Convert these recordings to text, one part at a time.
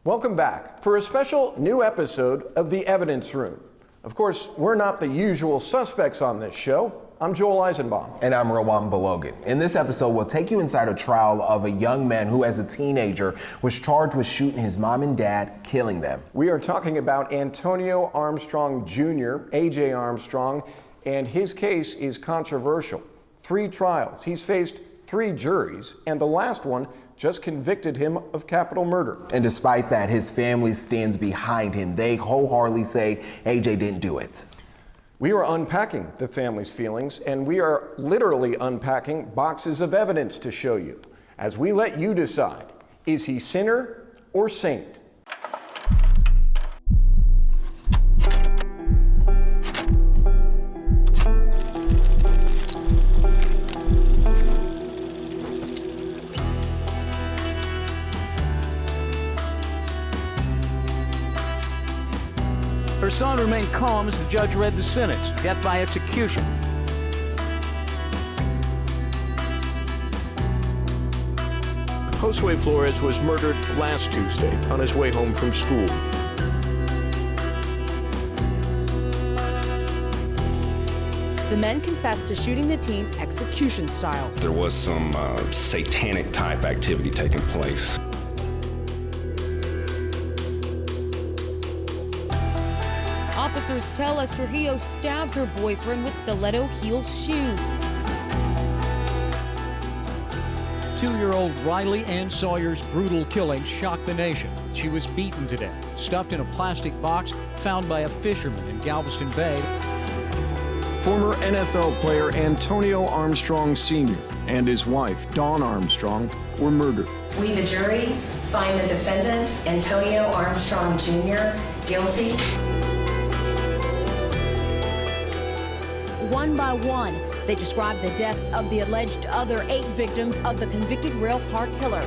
Welcome back for a special new episode of The Evidence Room. Of course, we're not the usual suspects on this show. I'm Joel Eisenbaum. And I'm Rowan Balogan. In this episode, we'll take you inside a trial of a young man who, as a teenager, was charged with shooting his mom and dad, killing them. We are talking about Antonio Armstrong Jr., A.J. Armstrong, and his case is controversial. 3 trials. He's faced 3 juries, and the last one just convicted him of capital murder. And despite that, his family stands behind him. They wholeheartedly say A.J. didn't do it. We are unpacking the family's feelings, and we are literally unpacking boxes of evidence to show you, as we let you decide, is he sinner or saint? Her son remained calm as the judge read the sentence, death by execution. Josue Flores was murdered last Tuesday on his way home from school. The men confessed to shooting the teen execution style. There was some satanic type activity taking place. Officers tell us Trujillo stabbed her boyfriend with stiletto heel shoes. 2-year-old Riley Ann Sawyer's brutal killing shocked the nation. She was beaten to death, stuffed in a plastic box found by a fisherman in Galveston Bay. Former NFL player Antonio Armstrong Sr. and his wife, Dawn Armstrong, were murdered. We, the jury, find the defendant, Antonio Armstrong Jr., guilty. One by one, they described the deaths of the alleged other 8 victims of the convicted rail car killer.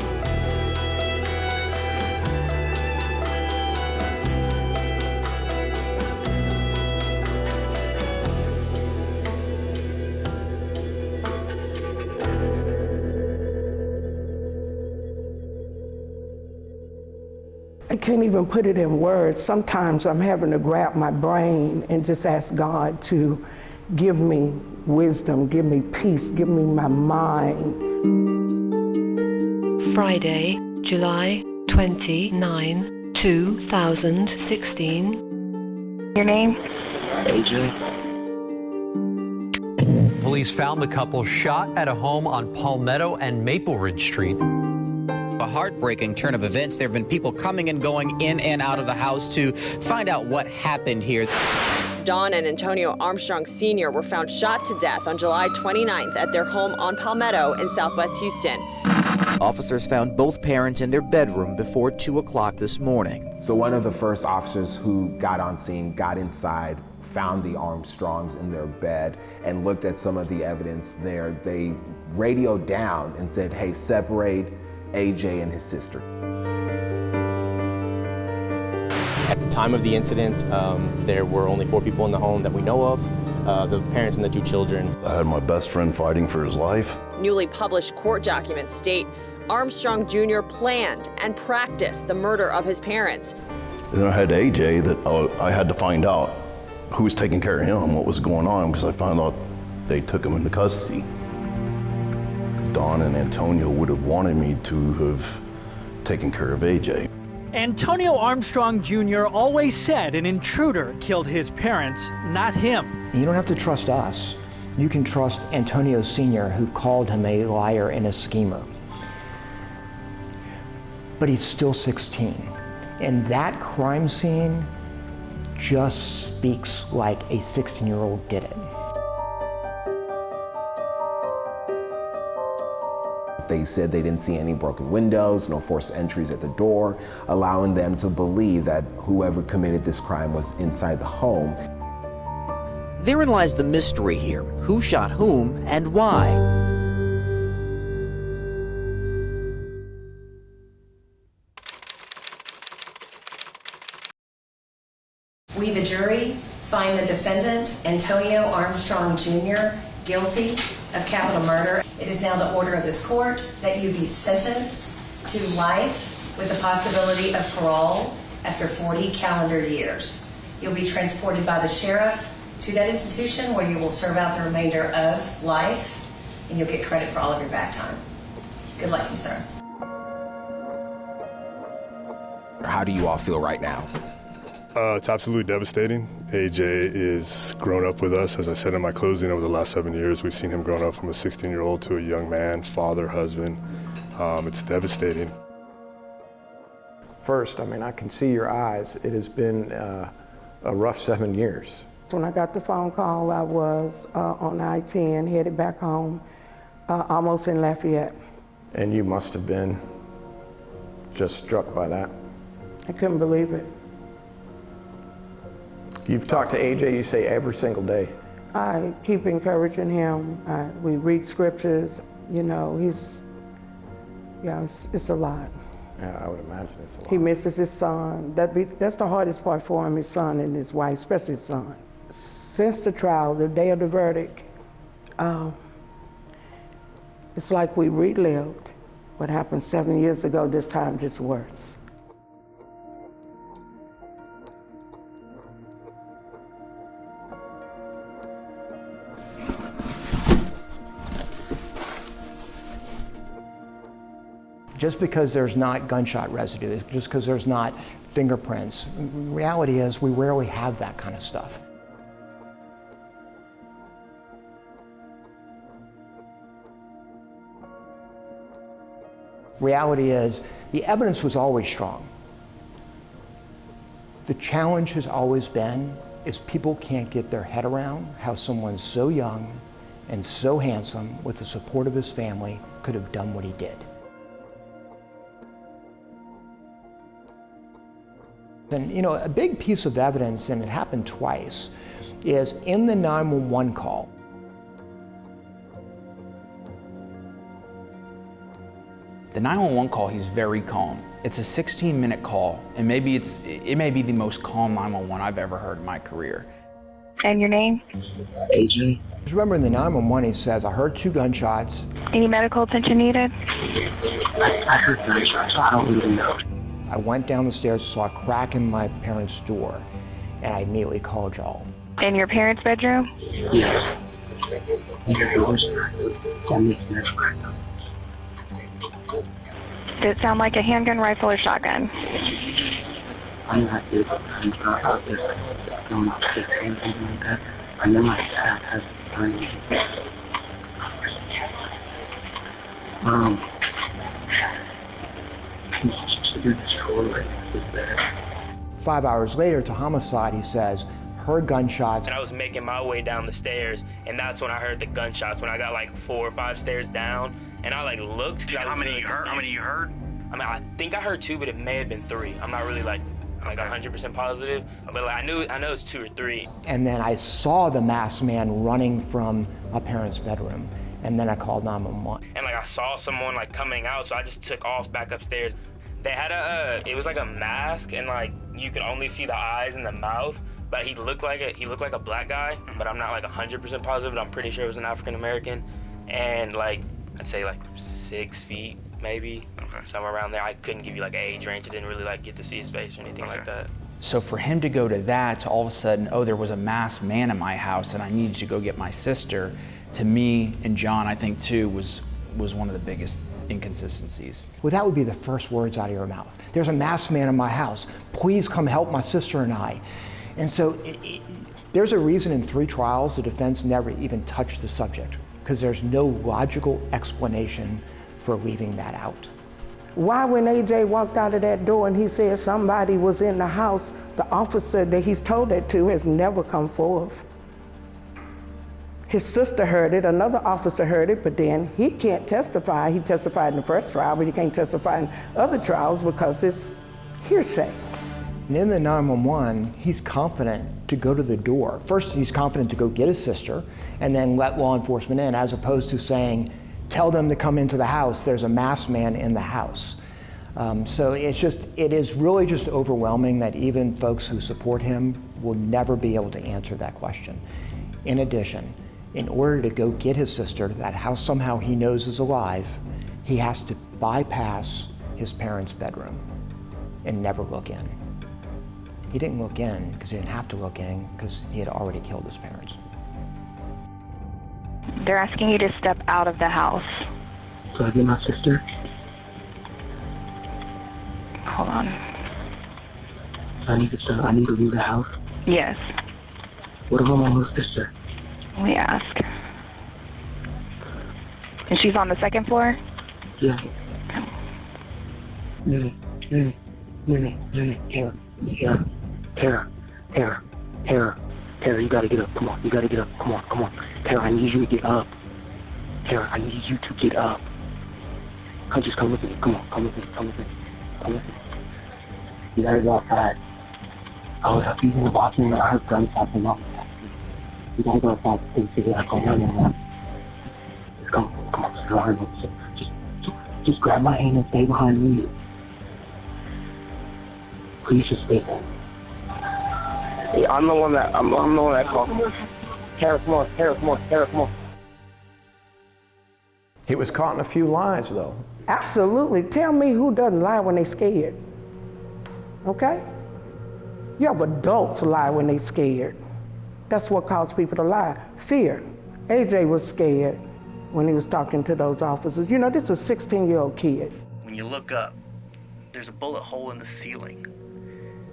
I can't even put it in words. Sometimes I'm having to grab my brain and just ask God to give me wisdom, give me peace, give me my mind. Friday, July 29, 2016. Your name? AJ. Police found the couple shot at a home on Palmetto and Maple Ridge Street. A heartbreaking turn of events. There have been people coming and going in and out of the house to find out what happened here. Dawn and Antonio Armstrong Sr. were found shot to death on July 29th at their home on Palmetto in southwest Houston. Officers found both parents in their bedroom before 2 o'clock this morning. So one of the first officers who got on scene, got inside, found the Armstrongs in their bed and looked at some of the evidence there. They radioed down and said, hey, separate AJ and his sister. At the time of the incident, there were only 4 people in the home that we know of, the parents and the 2 children. I had my best friend fighting for his life. Newly published court documents state Armstrong Jr. planned and practiced the murder of his parents. And then I had AJ that I had to find out who was taking care of him, what was going on, because I found out they took him into custody. Dawn and Antonio would have wanted me to have taken care of AJ. Antonio Armstrong Jr. always said an intruder killed his parents, not him. You don't have to trust us. You can trust Antonio Sr., who called him a liar and a schemer. But he's still 16. And that crime scene just speaks like a 16-year-old did it. They said they didn't see any broken windows, no forced entries at the door, allowing them to believe that whoever committed this crime was inside the home. Therein lies the mystery here. Who shot whom and why? We, the jury, find the defendant, Antonio Armstrong Jr., guilty of capital murder. It is now the order of this court that you be sentenced to life with the possibility of parole after 40 calendar years. You'll be transported by the sheriff to that institution where you will serve out the remainder of life, and you'll get credit for all of your back time. Good luck to you, sir. How do you all feel right now? It's absolutely devastating. AJ is grown up with us. As I said in my closing, over the last 7 years, we've seen him grown up from a 16-year-old to a young man, father, husband. It's devastating. First, I mean, I can see your eyes. It has been a rough 7 years. When I got the phone call, I was on I-10, headed back home, almost in Lafayette. And you must have been just struck by that. I couldn't believe it. You've talked to AJ, you say, every single day. I keep encouraging him. We read scriptures. You know, it's a lot. Yeah, I would imagine it's a lot. He misses his son. That's the hardest part for him, his son and his wife, especially his son. Since the trial, the day of the verdict, it's like we relived what happened 7 years ago, this time just worse. Just because there's not gunshot residue, just because there's not fingerprints, the reality is we rarely have that kind of stuff. Reality is the evidence was always strong. The challenge has always been is people can't get their head around how someone so young and so handsome with the support of his family could have done what he did. And you know, a big piece of evidence, and it happened twice, is in the 911 call. The 911 call, he's very calm. It's a 16-minute call, and it may be the most calm 911 I've ever heard in my career. And your name? AJ. Remember in the 911 he says, I heard 2 gunshots. Any medical attention needed? I heard gunshots, I don't really know. I went down the stairs, saw a crack in my parents' door, and I immediately called y'all. In your parents' bedroom? Yes. Did it sound like a handgun, rifle, or shotgun? I'm not out there going upstairs or anything like that. I know my dad has a gun. 5 hours later to homicide, he says, heard gunshots. And I was making my way down the stairs, and that's when I heard the gunshots, when I got like 4 or 5 stairs down, and I like looked. How many you heard? I mean, I think I heard 2, but it may have been 3. I'm not really like 100% positive, but like, I know it's 2 or 3. And then I saw the masked man running from a parent's bedroom, and then I called 911. And like I saw someone like coming out, so I just took off back upstairs. They had it was like a mask, and like you could only see the eyes and the mouth, but he looked like a black guy, but I'm not like 100% positive, but I'm pretty sure it was an African American, and like I'd say like 6 feet maybe, somewhere around there. I couldn't give you like an age range. I didn't really like get to see his face or anything like that. So for him to go to that, to all of a sudden, oh, there was a masked man in my house and I needed to go get my sister, to me and John, I think too, was one of the biggest inconsistencies. Well, that would be the first words out of your mouth. There's a masked man in my house. Please come help my sister and I. And so there's a reason in 3 trials the defense never even touched the subject, because there's no logical explanation for leaving that out. Why, when AJ walked out of that door and he said somebody was in the house, the officer that he's told that to has never come forth? His sister heard it, another officer heard it, but then he can't testify. He testified in the first trial, but he can't testify in other trials because it's hearsay. And in the 911, he's confident to go to the door. First, he's confident to go get his sister and then let law enforcement in, as opposed to saying, tell them to come into the house, there's a masked man in the house. So it is really just overwhelming that even folks who support him will never be able to answer that question. In addition, in order to go get his sister to that house somehow he knows is alive, he has to bypass his parents' bedroom. and never look in. He didn't look in because he didn't have to look in because he had already killed his parents. They're asking you to step out of the house. So I get my sister? Hold on. I need to leave the house? Yes. What about my little sister? Let me ask. And she's on the second floor? Yeah. Tara, you gotta get up. Come on, you gotta get up. Come on. Tara, I need you to get up. Tara, I need you to get up. Just come with me. Come on, come with me. You gotta go outside. I was up using the bathroom and I heard gunshots and all. You gotta go outside and figure out what's going on. Just come on. Just grab my hand and stay behind me. Please just stay there. Hey, I'm the one that called. Tara, come on. He was caught in a few lies, though. Absolutely. Tell me who doesn't lie when they're scared. Okay? You have adults lie when they're scared. That's what causes people to lie. Fear. AJ was scared when he was talking to those officers. You know, this is a 16-year-old kid. When you look up, there's a bullet hole in the ceiling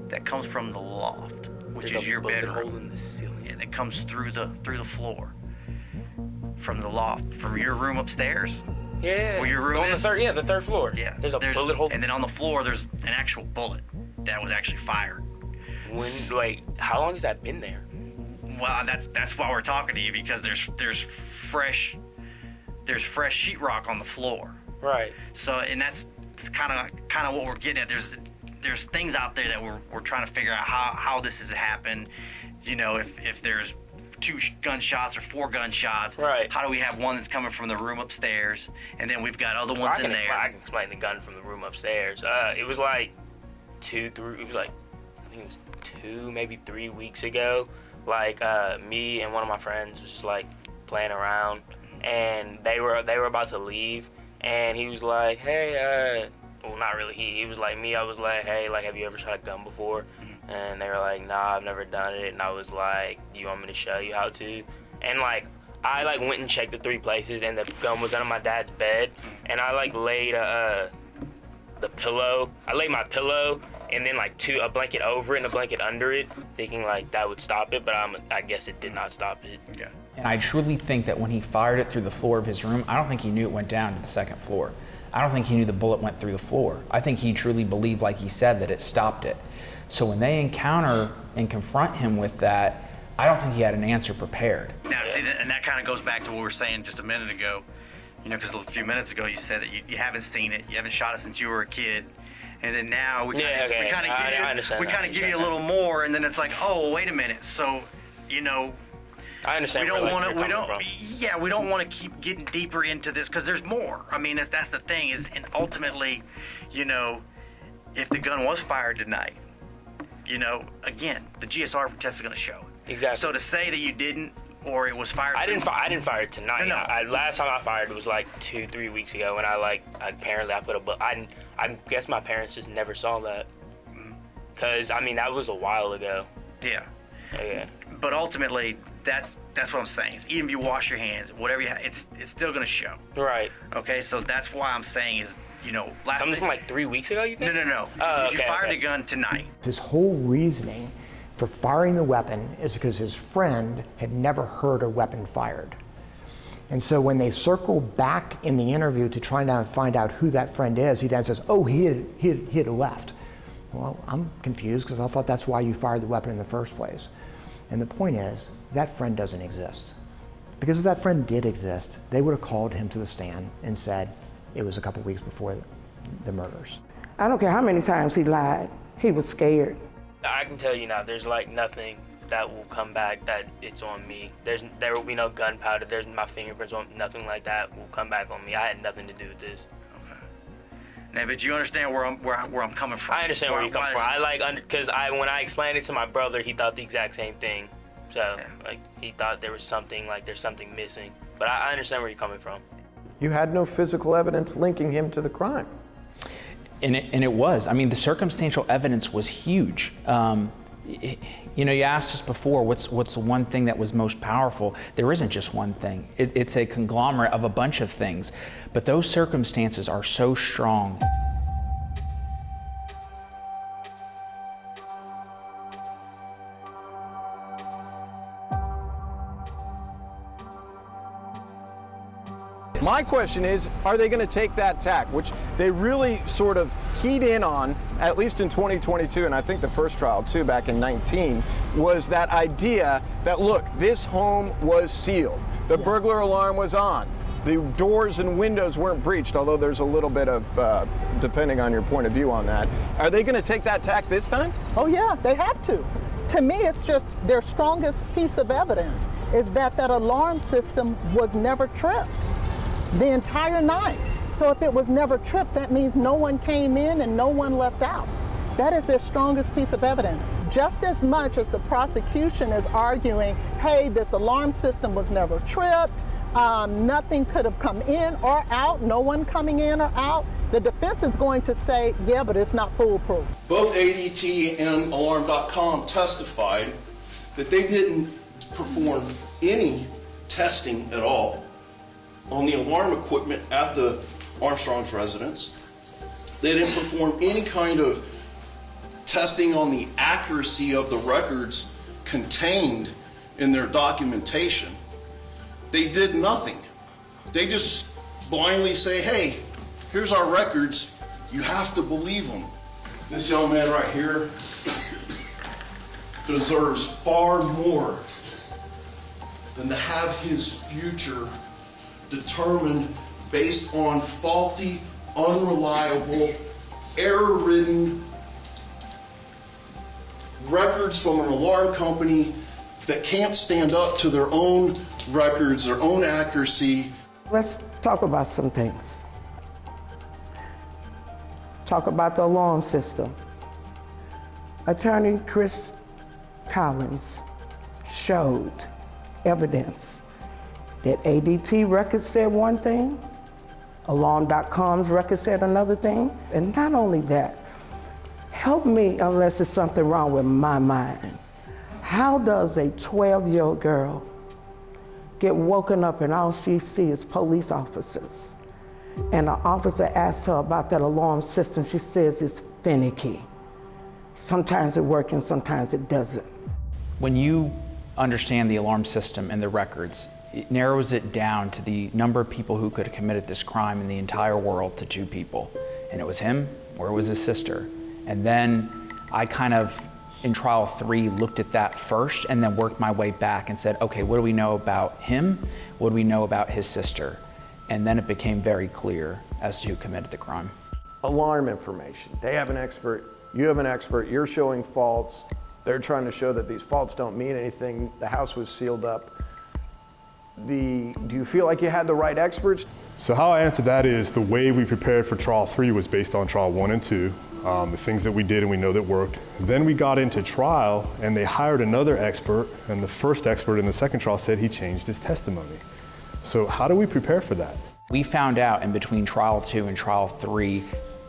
that comes from the loft, which is your bedroom. Hole in the ceiling. And it comes through the floor. From the loft, from your room upstairs. Yeah. Where your room is. The third floor. Yeah. There's a bullet hole. And then on the floor, there's an actual bullet that was actually fired. How long has that been there? Well, that's why we're talking to you, because there's fresh sheetrock on the floor. Right. So, and that's kind of what we're getting at. There's things out there that we're trying to figure out how this has happened. You know, if there's 2 gunshots or 4 gunshots. Right. How do we have one that's coming from the room upstairs, and then we've got other ones in there? I can explain the gun from the room upstairs. It was like 2, maybe 3 weeks ago. Like me and one of my friends was just like playing around, and they were about to leave, and he was like, hey, well, not really he was like me. I was like, hey, like, have you ever shot a gun before? And they were like, nah, I've never done it. And I was like, do you want me to show you how to? And like, I like went and checked the 3 places, and the gun was under my dad's bed. And I like laid the pillow. I laid my pillow and then like a blanket over it and a blanket under it, thinking like that would stop it. But I guess it did not stop it. Yeah. And I truly think that when he fired it through the floor of his room, I don't think he knew it went down to the second floor. I don't think he knew the bullet went through the floor. I think he truly believed, like he said, that it stopped it. So when they encounter and confront him with that, I don't think he had an answer prepared. Now, see, and that kind of goes back to what we were saying just a minute ago. You know, because a few minutes ago you said that you haven't seen it, you haven't shot it since you were a kid, and then now we kind of give you a little more, and then it's like, oh, well, wait a minute. So, you know, I understand. We don't want to keep getting deeper into this because there's more. I mean, that's the thing is, and ultimately, you know, if the gun was fired tonight, you know, again, the GSR test is going to show it. Exactly. So to say that you didn't, or it was fired. I didn't fire it tonight. No. Last time I fired it was like 2-3 weeks ago, and I put a bullet. I guess my parents just never saw that. Cause I mean that was a while ago. Yeah. Yeah. But ultimately, that's what I'm saying. Is even if you wash your hands, whatever you have, it's still going to show. Right. Okay. So that's why I'm saying is, you know, something from like 3 weeks ago. You think? No. You fired the gun tonight. His whole reasoning for firing the weapon is because his friend had never heard a weapon fired. And so when they circle back in the interview to try to find out who that friend is, he then says, oh, he had left. Well, I'm confused because I thought that's why you fired the weapon in the first place. And the point is, that friend doesn't exist. Because if that friend did exist, they would have called him to the stand and said it was a couple weeks before the murders. I don't care how many times he lied. He was scared. I can tell you now, there's like nothing that will come back that it's on me. There will be no gunpowder. There's my fingerprints on nothing like that will come back on me. I had nothing to do with this. Okay. Now, but you understand where I'm coming from. I understand where you're coming from. Because when I explained it to my brother, he thought the exact same thing. So like he thought there was something there's something missing. But I understand where you're coming from. You had no physical evidence linking him to the crime. And it was. I mean, the circumstantial evidence was huge. You know, you asked us before, what's the one thing that was most powerful? There isn't just one thing. It's a conglomerate of a bunch of things. But those circumstances are so strong. My question is, are they going to take that tack, which they really sort of keyed in on, at least in 2022, and I think the first trial too, back in 19, was that idea that, look, this home was sealed. The burglar alarm was on. The doors and windows weren't breached, although there's a little bit of, depending on your point of view on that. Are they going to take that tack this time? Oh yeah, they have to. To me, it's just their strongest piece of evidence is that that alarm system was never tripped the entire night. So if it was never tripped, that means no one came in and no one left out. That is their strongest piece of evidence. Just as much as the prosecution is arguing, hey, this alarm system was never tripped, nothing could have come in or out, no one coming in or out, the defense is going to say, yeah, but it's not foolproof. Both ADT and Alarm.com testified that they didn't perform any testing at all on the alarm equipment at the Armstrong's residence. They didn't perform any kind of testing on the accuracy of the records contained in their documentation. They did nothing. They just blindly say, hey, here's our records, you have to believe them. This young man right here deserves far more than to have his future determined based on faulty, unreliable, error-ridden records from an alarm company that can't stand up to their own records, their own accuracy. Let's talk about some things. Talk about the alarm system. Attorney Chris Collins showed evidence that ADT records said one thing, Alarm.com's record said another thing, and not only that, help me unless there's something wrong with my mind. How does a 12-year-old girl get woken up and all she sees is police officers? And an officer asks her about that alarm system. She says it's finicky. Sometimes it works and sometimes it doesn't. When you understand the alarm system and the records, it narrows it down to the number of people who could have committed this crime in the entire world to 2 people. And it was him or it was his sister. And then I kind of, in trial 3, looked at that first and then worked my way back and said, okay, what do we know about him? What do we know about his sister? And then it became very clear as to who committed the crime. Alarm information. They have an expert, you have an expert, you're showing faults. They're trying to show that these faults don't mean anything. The house was sealed up. Do you feel like you had the right experts? So how I answered that is the way we prepared for trial 3 was based on trial 1 and 2, the things that we did and we know that worked. Then we got into trial and they hired another expert, and the first expert in the second trial said he changed his testimony. So how do we prepare for that? We found out in between trial 2 and trial 3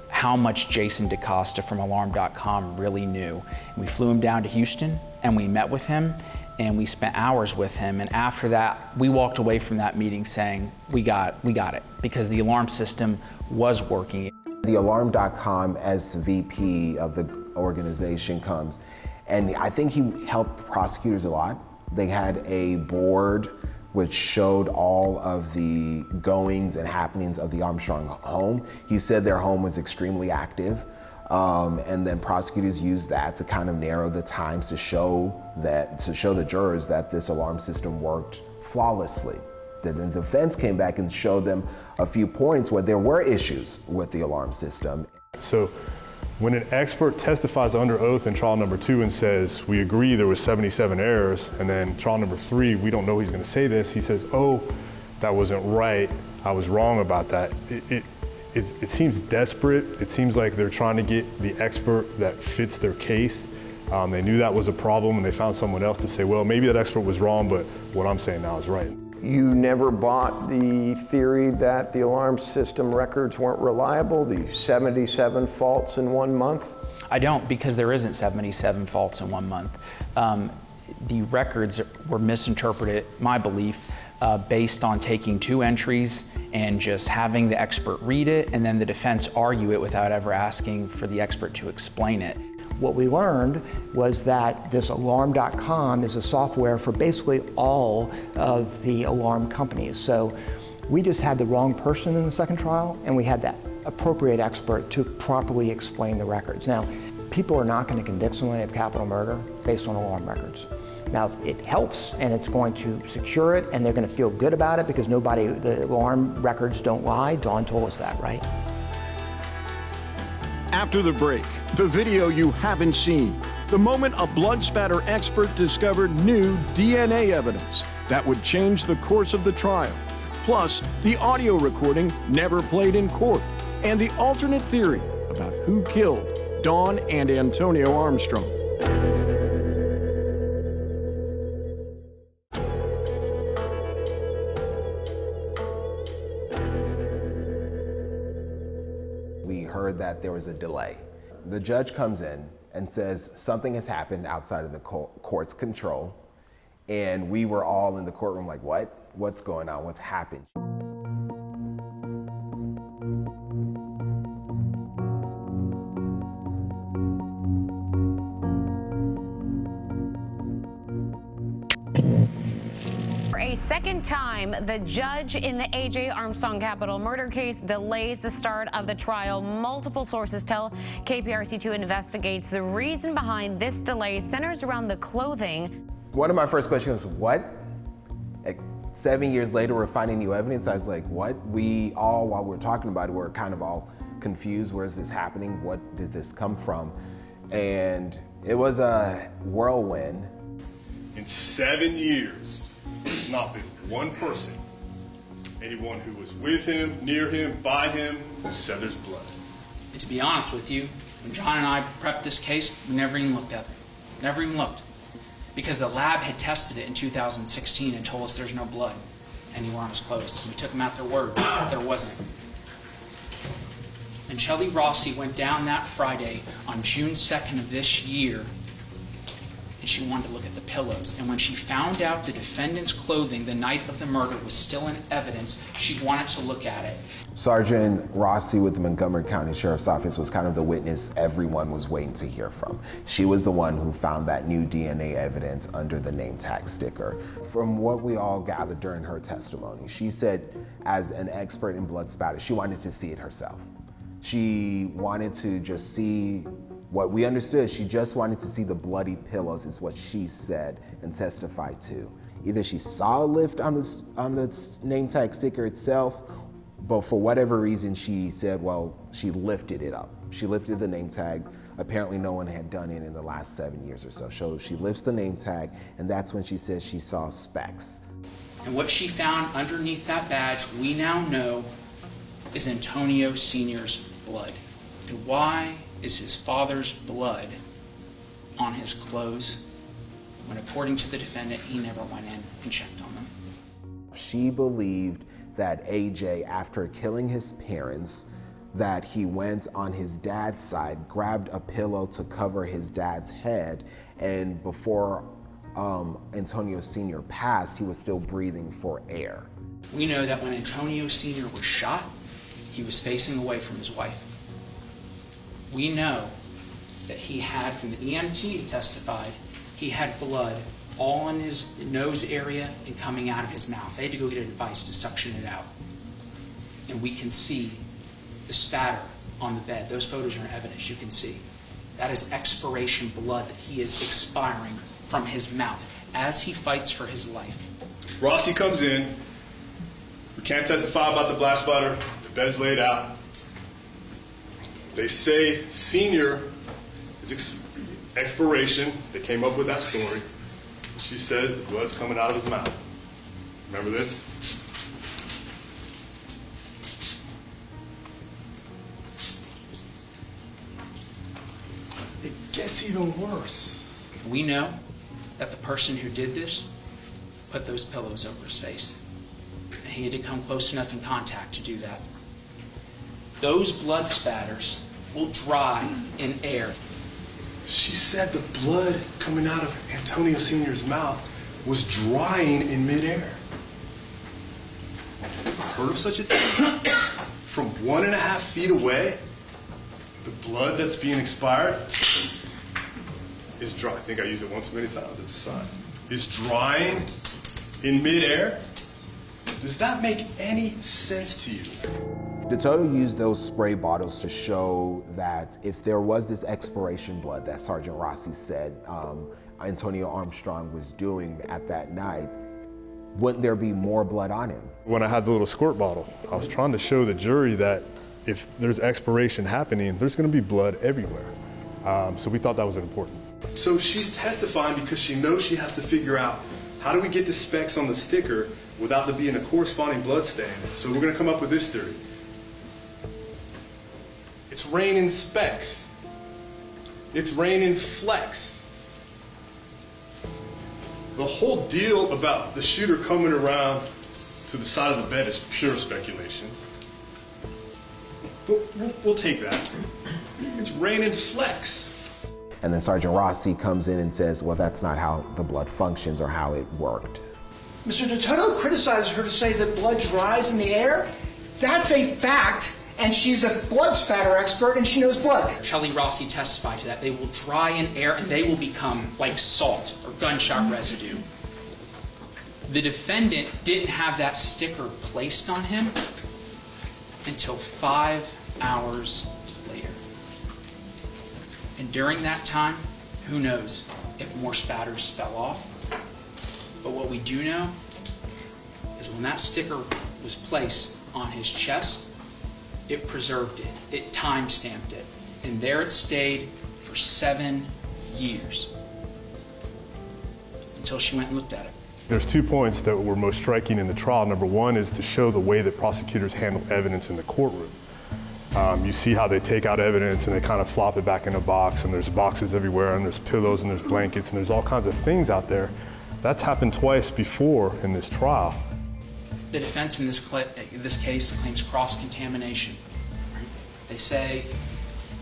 how much Jason DaCosta from Alarm.com really knew. We flew him down to Houston and we met with him and we spent hours with him. And after that, we walked away from that meeting saying, we got it, because the alarm system was working. The Alarm.com SVP of the organization comes, and I think he helped prosecutors a lot. They had a board which showed all of the goings and happenings of the Armstrong home. He said their home was extremely active. And then prosecutors used that to kind of narrow the times to show the jurors that this alarm system worked flawlessly. Then the defense came back and showed them a few points where there were issues with the alarm system. So when an expert testifies under oath in trial number 2 and says, we agree there was 77 errors, and then trial number 3, we don't know he's going to say this, he says, oh, that wasn't right, I was wrong about that. It seems desperate. It seems like they're trying to get the expert that fits their case. They knew that was a problem and they found someone else to say, well, maybe that expert was wrong, but what I'm saying now is right. You never bought the theory that the alarm system records weren't reliable, the 77 faults in 1 month? I don't, because there isn't 77 faults in 1 month. The records were misinterpreted, my belief, based on taking 2 entries and just having the expert read it, and then the defense argue it without ever asking for the expert to explain it. What we learned was that this Alarm.com is a software for basically all of the alarm companies. So we just had the wrong person in the second trial, and we had that appropriate expert to properly explain the records. Now, people are not going to convict someone of capital murder based on alarm records. Now, it helps, and it's going to secure it, and they're going to feel good about it because the alarm records don't lie. Dawn told us that, right? After the break, the video you haven't seen. The moment a blood spatter expert discovered new DNA evidence that would change the course of the trial. Plus, the audio recording never played in court, and the alternate theory about who killed Dawn and Antonio Armstrong. We heard that there was a delay. The judge comes in and says something has happened outside of the court's control, and we were all in the courtroom like, what? What's going on? What's happened? For a second time, the judge in the A.J. Armstrong capital murder case delays the start of the trial. Multiple sources tell KPRC2 investigates the reason behind this delay centers around the clothing. One of my first questions was, what? Like 7 years later, we're finding new evidence. I was like, what? We all, while we were talking about it, we're kind of all confused. Where is this happening? What did this come from? And it was a whirlwind. In 7 years, there's not been one person, anyone who was with him, near him, by him, who said there's blood. And to be honest with you, when John and I prepped this case, we never even looked at it. Never even looked. Because the lab had tested it in 2016 and told us there's no blood anywhere on his clothes. We took them at their word, but there wasn't. And Shelley Rossi went down that Friday on June 2nd of this year, and she wanted to look at the pillows. And when she found out the defendant's clothing the night of the murder was still in evidence, she wanted to look at it. Sergeant Rossi with the Montgomery County Sheriff's Office was kind of the witness everyone was waiting to hear from. She was the one who found that new DNA evidence under the name tag sticker. From what we all gathered during her testimony, she said as an expert in blood spatter, she wanted to see it herself. She wanted to just see what we understood. She just wanted to see the bloody pillows is what she said and testified to. Either she saw a lift on the name tag sticker itself, but for whatever reason she said, well, she lifted it up. She lifted the name tag. Apparently no one had done it in the last 7 years or so. So she lifts the name tag, and that's when she says she saw specks. And what she found underneath that badge, we now know, is Antonio Sr.'s blood. And why is his father's blood on his clothes when, according to the defendant, he never went in and checked on them? She believed that AJ, after killing his parents, that he went on his dad's side, grabbed a pillow to cover his dad's head, and before Antonio Sr. passed, he was still breathing for air. We know that when Antonio Sr. was shot, he was facing away from his wife. We know that he had, from the EMT who testified, he had blood all in his nose area and coming out of his mouth. They had to go get a device to suction it out. And we can see the spatter on the bed. Those photos are in evidence, you can see. That is expiration blood that he is expiring from his mouth as he fights for his life. Rossi comes in. We can't testify about the blast spatter. The bed's laid out. They say Senior is expiration. They came up with that story. She says the blood's coming out of his mouth. Remember this? It gets even worse. We know that the person who did this put those pillows over his face. He had to come close enough in contact to do that. Those blood spatters will dry in air. She said the blood coming out of Antonio Sr.'s mouth was drying in midair. Heard of such a thing? From 1.5 feet away, the blood that's being expired is dry. I think I used it once many times. It's a sign. Is drying in midair. Does that make any sense to you? DeToto used those spray bottles to show that if there was this expiration blood that Sergeant Rossi said Antonio Armstrong was doing at that night, wouldn't there be more blood on him? When I had the little squirt bottle, I was trying to show the jury that if there's expiration happening, there's going to be blood everywhere. So we thought that was important. So she's testifying because she knows she has to figure out how do we get the specks on the sticker without there being a corresponding blood stain. So we're going to come up with this theory. It's raining specks. It's raining flecks. The whole deal about the shooter coming around to the side of the bed is pure speculation. But we'll take that. It's raining flecks. And then Sergeant Rossi comes in and says, well, that's not how the blood functions or how it worked. Mr. DeToto criticizes her to say that blood dries in the air. That's a fact, and she's a blood spatter expert and she knows blood. Shelley Rossi testified to that. They will dry in air and they will become like salt or gunshot residue. The defendant didn't have that sticker placed on him until 5 hours later. And during that time, who knows if more spatters fell off. But what we do know is when that sticker was placed on his chest, it preserved it, it time-stamped it, and there it stayed for 7 years until she went and looked at it. There's 2 points that were most striking in the trial. Number one is to show the way that prosecutors handle evidence in the courtroom. You see how they take out evidence and they kind of flop it back in a box, and there's boxes everywhere, and there's pillows, and there's blankets, and there's all kinds of things out there. That's happened twice before in this trial. The defense in this case claims cross-contamination. They say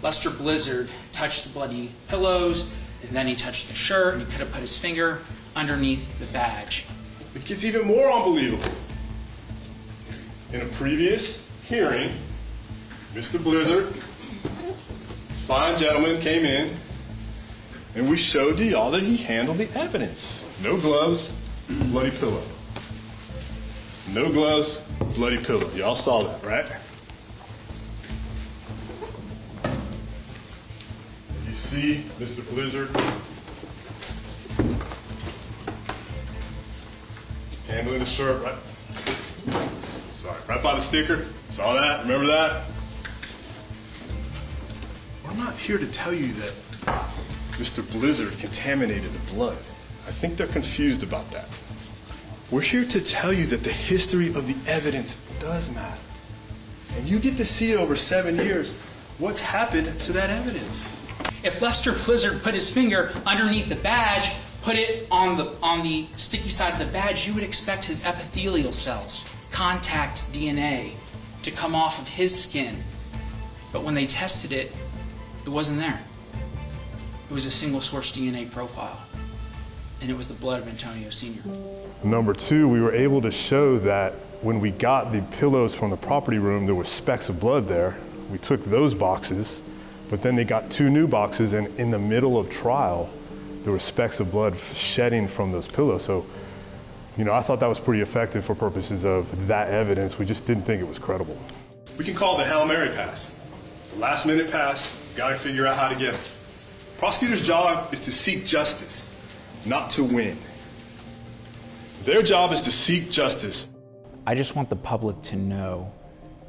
Lester Blizzard touched the bloody pillows, and then he touched the shirt, and he could have put his finger underneath the badge. It gets even more unbelievable. In a previous hearing, Mr. Blizzard, fine gentleman, came in, and we showed y'all that he handled the evidence. No gloves, bloody pillow. No gloves, bloody pillow. Y'all saw that, right? You see Mr. Blizzard handling the shirt right by the sticker. Saw that? Remember that? We're not here to tell you that Mr. Blizzard contaminated the blood. I think they're confused about that. We're here to tell you that the history of the evidence does matter. And you get to see over 7 years what's happened to that evidence. If Lester Blizzard put his finger underneath the badge, put it on the sticky side of the badge, you would expect his epithelial cells, contact DNA, to come off of his skin. But when they tested it, it wasn't there. It was a single source DNA profile, and it was the blood of Antonio Sr. Number two, we were able to show that when we got the pillows from the property room, there were specks of blood there. We took those boxes, but then they got 2 new boxes, and in the middle of trial, there were specks of blood shedding from those pillows. So, I thought that was pretty effective for purposes of that evidence. We just didn't think it was credible. We can call it the Hail Mary pass. The last minute pass, gotta figure out how to get it. Prosecutor's job is to seek justice, not to win. Their job is to seek justice. I just want the public to know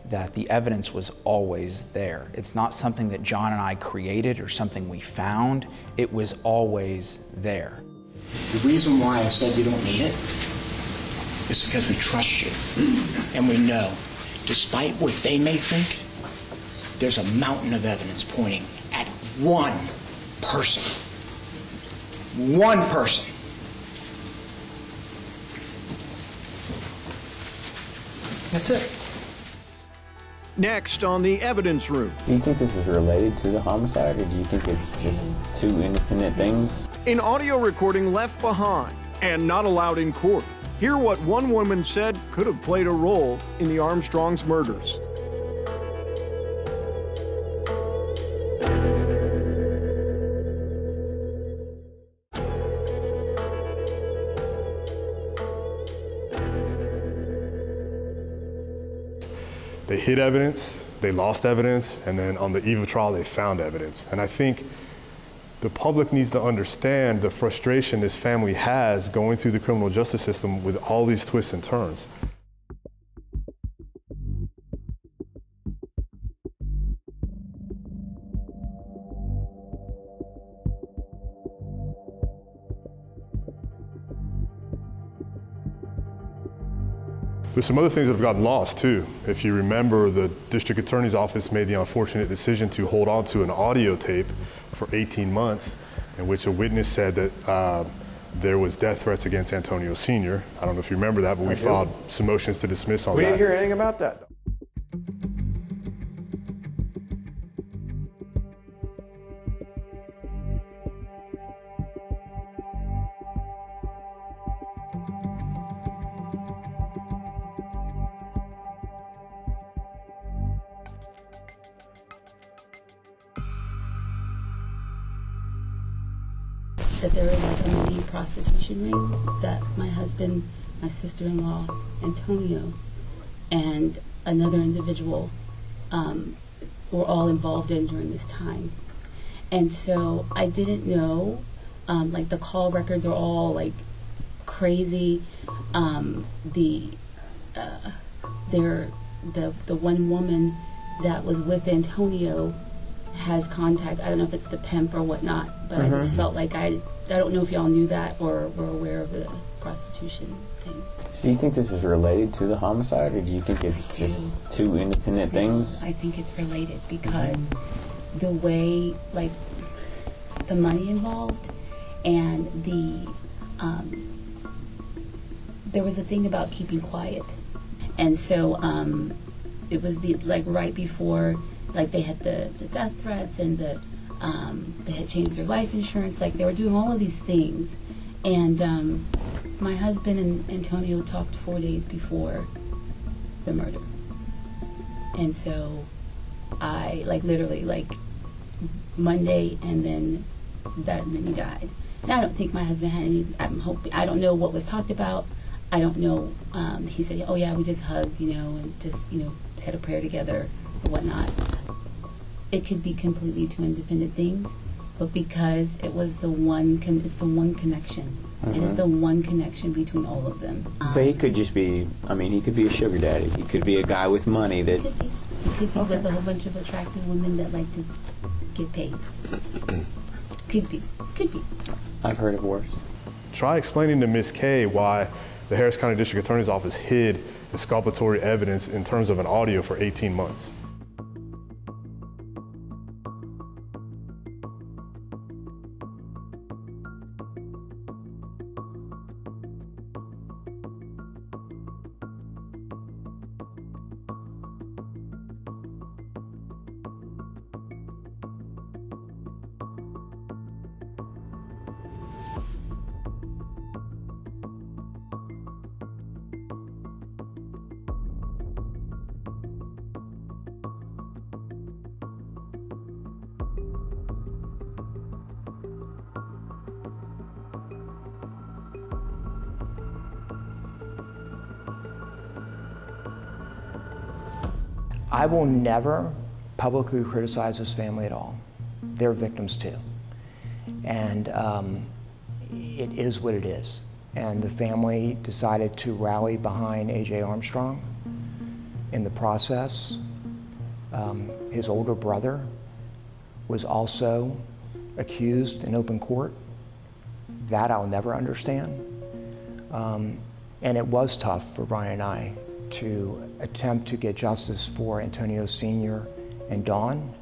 that the evidence was always there. It's not something that John and I created or something we found. It was always there. The reason why I said you don't need it is because we trust you. And we know, despite what they may think, there's a mountain of evidence pointing at one person. One person. That's it. Next on the evidence room. Do you think this is related to the homicide, or do you think it's just two independent things? An audio recording left behind and not allowed in court. Hear what one woman said could have played a role in the Armstrongs' murders. They hid evidence, they lost evidence, and then on the eve of trial, they found evidence. And I think the public needs to understand the frustration this family has going through the criminal justice system with all these twists and turns. There's some other things that have gotten lost too. If you remember, the district attorney's office made the unfortunate decision to hold on to an audio tape for 18 months in which a witness said that there was death threats against Antonio Sr. I don't know if you remember that, but we filed some motions to dismiss on that. We didn't hear anything about that. That there was like a mini prostitution ring that my husband, my sister-in-law, Antonio, and another individual were all involved in during this time. And so I didn't know, like the call records are all like crazy. The one woman that was with Antonio has contact. I don't know if it's the pimp or whatnot, but I just felt like I don't know if y'all knew that or were aware of the prostitution thing. So do you think this is related to the homicide, or do you think it's just two independent things? I think it's related because the way, like, the money involved and there was a thing about keeping quiet. And so it was right before, like, they had the death threats and they had changed their life insurance. Like, they were doing all of these things. And my husband and Antonio talked 4 days before the murder. And so I, like, literally, like, Monday, and then he died. Now, I don't think my husband had any, I don't know what was talked about. I don't know. He said, oh, yeah, we just hugged, and just, said a prayer together or whatnot. It could be completely two independent things, but because it was it's the one connection. It is the one connection between all of them. But he could just be, he could be a sugar daddy. He could be a guy with money that... He could be with a whole bunch of attractive women that like to get paid. Could be. I've heard of worse. Try explaining to Ms. K why the Harris County District Attorney's Office hid exculpatory evidence in terms of an audio for 18 months. I will never publicly criticize this family at all. They're victims too. And it is what it is. And the family decided to rally behind A.J. Armstrong. In the process, his older brother was also accused in open court. That I'll never understand. And it was tough for Brian and I to attempt to get justice for Antonio Sr. and Dawn.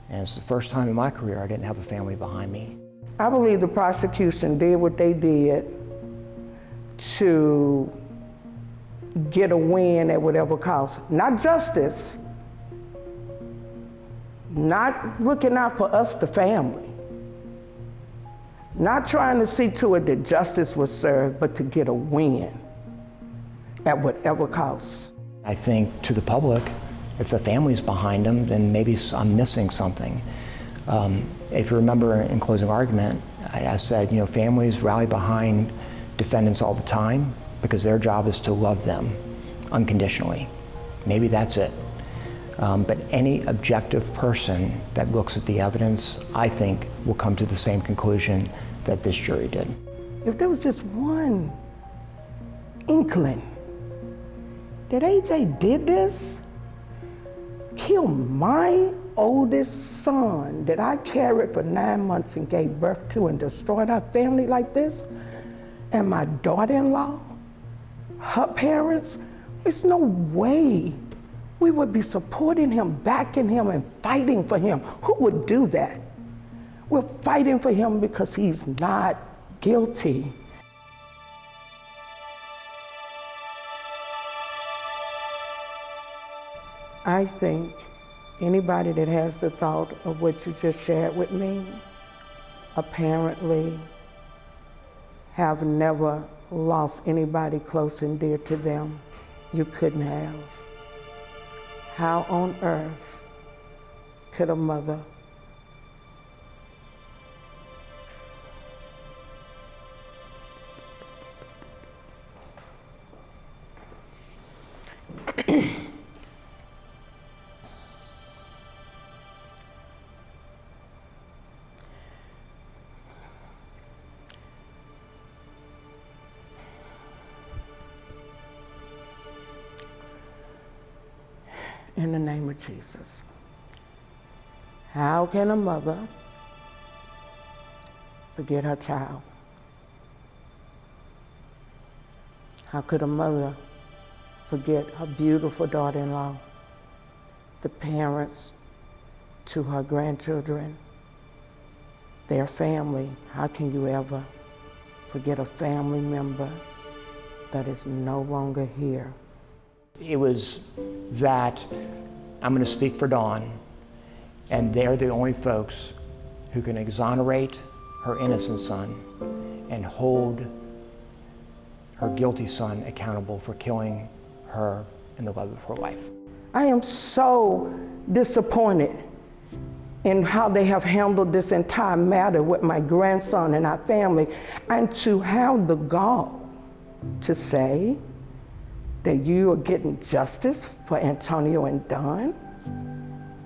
And it's the first time in my career I didn't have a family behind me. I believe the prosecution did what they did to get a win at whatever cost. Not justice, not looking out for us, the family, not trying to see to it that justice was served, but to get a win at whatever cost. I think to the public, if the family's behind them, then maybe I'm missing something. If you remember in closing argument, I said, families rally behind defendants all the time because their job is to love them unconditionally. Maybe that's it. But any objective person that looks at the evidence, I think, will come to the same conclusion that this jury did. If there was just one inkling that AJ did this, kill my oldest son that I carried for 9 months and gave birth to and destroyed our family like this, and my daughter-in-law, her parents, there's no way we would be supporting him, backing him, and fighting for him. Who would do that? We're fighting for him because he's not guilty. I think anybody that has the thought of what you just shared with me apparently have never lost anybody close and dear to them. You couldn't have. How on earth could a mother in the name of Jesus. How can a mother forget her child? How could a mother forget her beautiful daughter-in-law, the parents to her grandchildren, their family? How can you ever forget a family member that is no longer here? It was that, I'm going to speak for Dawn, and they're the only folks who can exonerate her innocent son and hold her guilty son accountable for killing her and the love of her life. I am so disappointed in how they have handled this entire matter with my grandson and our family, and to have the gall to say that you are getting justice for Antonio and Dawn?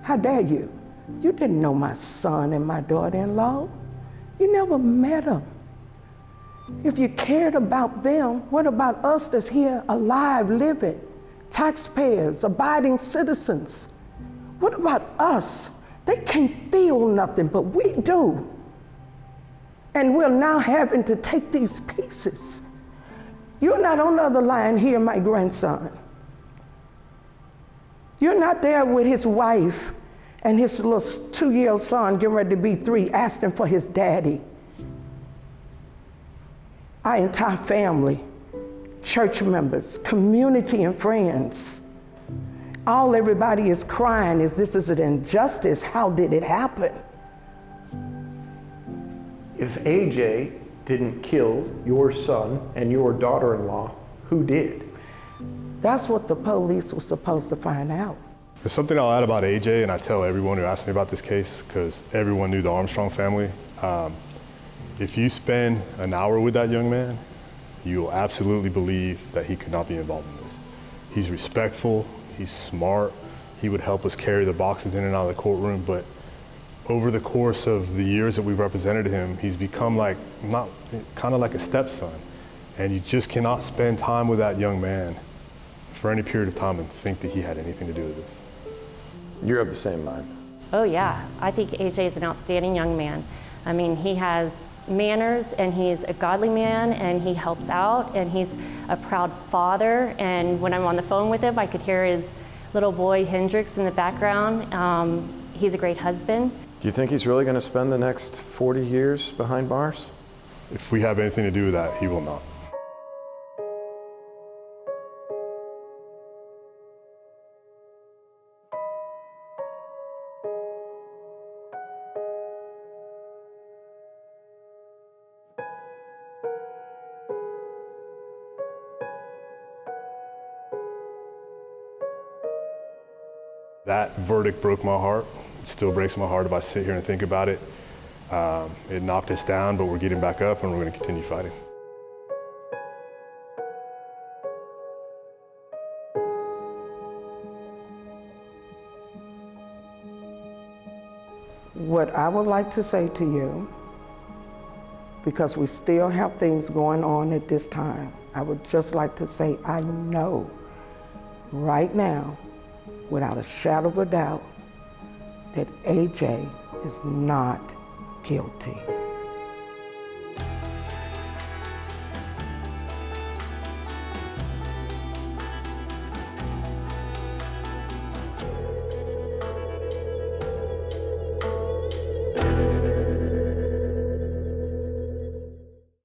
How dare you? You didn't know my son and my daughter-in-law. You never met them. If you cared about them, what about us that's here alive, living, taxpayers, abiding citizens? What about us? They can't feel nothing, but we do. And we're now having to take these pieces. You're not on the other line here, my grandson. You're not there with his wife and his little 2-year-old son getting ready to be 3, asking for his daddy. Our entire family, church members, community and friends, everybody is crying, this is an injustice. How did it happen? If AJ didn't kill your son and your daughter-in-law, who did? That's what the police were supposed to find out. There's something I'll add about AJ, and I tell everyone who asks me about this case, because everyone knew the Armstrong family. If you spend an hour with that young man, you will absolutely believe that he could not be involved in this. He's respectful, he's smart, he would help us carry the boxes in and out of the courtroom, but over the course of the years that we've represented him, he's become kind of like a stepson. And you just cannot spend time with that young man for any period of time and think that he had anything to do with this. You're of the same mind. Oh yeah, I think AJ is an outstanding young man. I mean, he has manners and he's a godly man and he helps out and he's a proud father. And when I'm on the phone with him, I could hear his little boy Hendrix in the background. He's a great husband. Do you think he's really going to spend the next 40 years behind bars? If we have anything to do with that, he will not. That verdict broke my heart. It still breaks my heart if I sit here and think about it. It knocked us down, but we're getting back up and we're going to continue fighting. What I would like to say to you, because we still have things going on at this time, I would just like to say I know right now, without a shadow of a doubt, that AJ is not guilty.